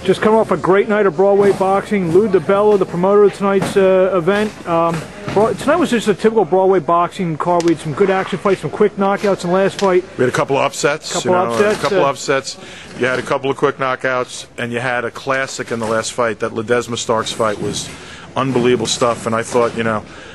Just coming off a great night of Broadway boxing. Lou DiBella, the promoter of tonight's event. Tonight was just a typical Broadway boxing card. We had some good action fights, some quick knockouts in the last fight. We had a couple of upsets. A couple upsets. You had a couple of quick knockouts, and you had a classic in the last fight. That Ledesma-Starks fight was unbelievable stuff, and I thought,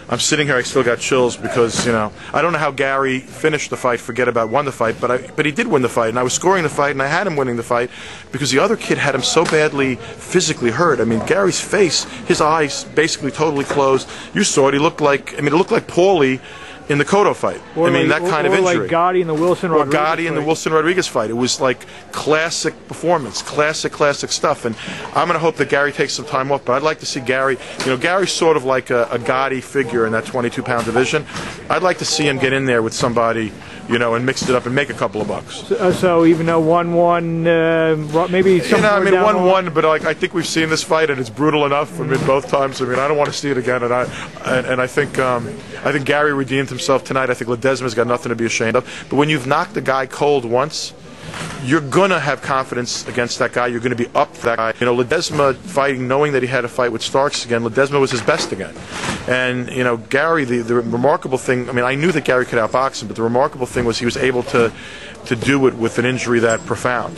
I'm sitting here, I still got chills because, I don't know how Gary finished the fight, forget about won the fight, but he did win the fight, and I was scoring the fight, and I had him winning the fight because the other kid had him so badly physically hurt. I mean, Gary's face, his eyes basically totally closed. You saw it, it looked like Paulie in the Cotto fight. That kind of injury. Like Gotti in the Wilson Rodriguez fight. Gotti in the Wilson Rodriguez fight. It was like classic performance, classic stuff. And I'm going to hope that Gary takes some time off, but I'd like to see Gary. Gary's sort of like a Gotti figure in that 22-pound division. I'd like to see him get in there with somebody, and mix it up and make a couple of bucks. So even though 1-1, maybe something. 1-1, but I think we've seen this fight and it's brutal enough. Both times. I don't want to see it again. And I think Gary redeemed himself tonight. I think Ledesma's got nothing to be ashamed of. But when you've knocked a guy cold once, you're going to have confidence against that guy. You're going to be up for that guy. Ledesma fighting, knowing that he had a fight with Starks again, Ledesma was his best again. And, Gary, the remarkable thing, I knew that Gary could outbox him, but the remarkable thing was he was able to do it with an injury that profound.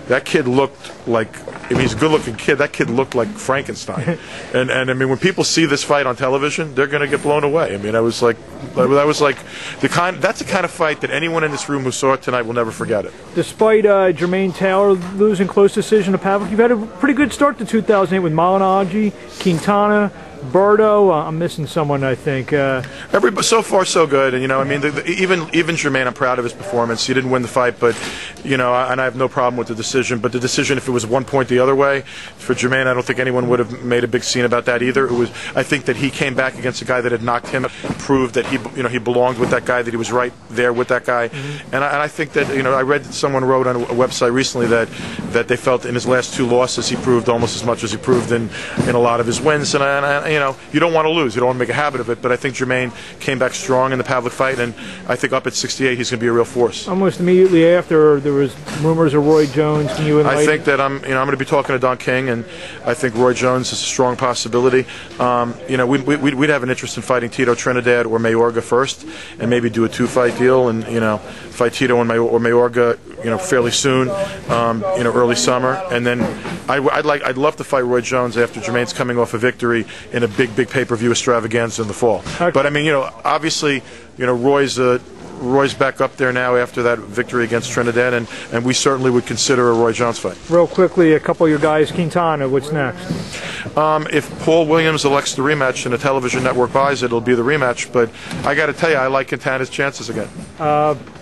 That kid looked like, he's a good-looking kid. That kid looked like Frankenstein. and when people see this fight on television, they're going to get blown away. That was like that's the kind of fight that anyone in this room who saw it tonight will never forget it. Despite Jermain Taylor losing close decision to Pavlik, you've had a pretty good start to 2008 with Malignaggi, Quintana, Berto. I'm missing someone, I think. So far, so good. And even Jermain, I'm proud of his performance. He didn't win the fight, but and I have no problem with the decision. But the decision, if it was 1 point the other way, for Jermain, I don't think anyone would have made a big scene about that either. I think that he came back against a guy that had knocked him, proved that he belonged with that guy, that he was right there with that guy. Mm-hmm. And I think that I read that someone wrote on a website recently that they felt in his last 2 losses he proved almost as much as he proved in a lot of his wins. And you don't want to lose. You don't want to make a habit of it. But I think Jermain came back strong in the Pavlik fight, and I think up at 68 he's going to be a real force. Almost immediately after, there was rumors of Roy Jones. Can you enlighten? I think that I'm going to be talking to Don King, and I think Roy Jones is a strong possibility. We'd have an interest in fighting Tito Trinidad or Mayorga first, and maybe do a 2-fight deal, and fight Tito or Mayorga, fairly soon, early summer, and then I'd love to fight Roy Jones after Jermain's coming off a victory in a big pay-per-view extravaganza in the fall. Okay. But obviously, Roy's back up there now after that victory against Trinidad, and we certainly would consider a Roy Jones fight. Real quickly, a couple of your guys, Quintana, what's next? If Paul Williams elects the rematch and the television network buys it, it'll be the rematch. But I got to tell you, I like Quintana's chances again.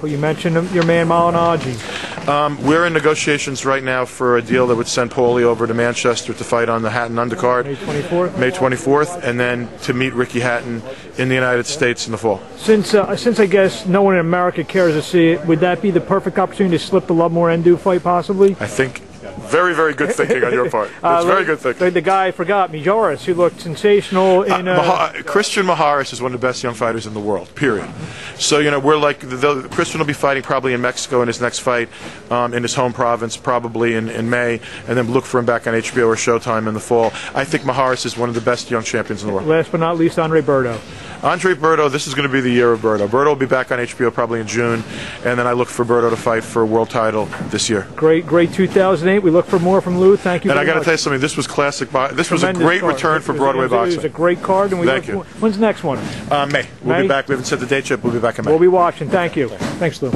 You mentioned your man Malignaggi. We're in negotiations right now for a deal that would send Paulie over to Manchester to fight on the Hatton undercard. May 24th? May 24th, and then to meet Ricky Hatton in the United States in the fall. Since I guess no one in America cares to see it, would that be the perfect opportunity to slip the Lovemore Ndu fight possibly? I think very good thinking on your part. It's very good thinking. The guy I forgot, Mijares, who looked sensational in Christian Mijares is one of the best young fighters in the world, period. So, we're like, Christian will be fighting probably in Mexico in his next fight, in his home province, probably in May, and then look for him back on HBO or Showtime in the fall. I think Mijares is one of the best young champions in the world. Last but not least, Andre Berto. Andre Berto, this is going to be the year of Berto. Berto will be back on HBO probably in June, and then I look for Berto to fight for a world title this year. Great 2008. We look for more from Lou. Thank you and very much. And I got to tell you something, this was classic. This was a great return for Broadway boxing. It was a great card. And Thank you. When's the next one? May. We'll be back. We haven't set the date yet. We'll be back in May. We'll be watching. Thank you. Thanks, Lou.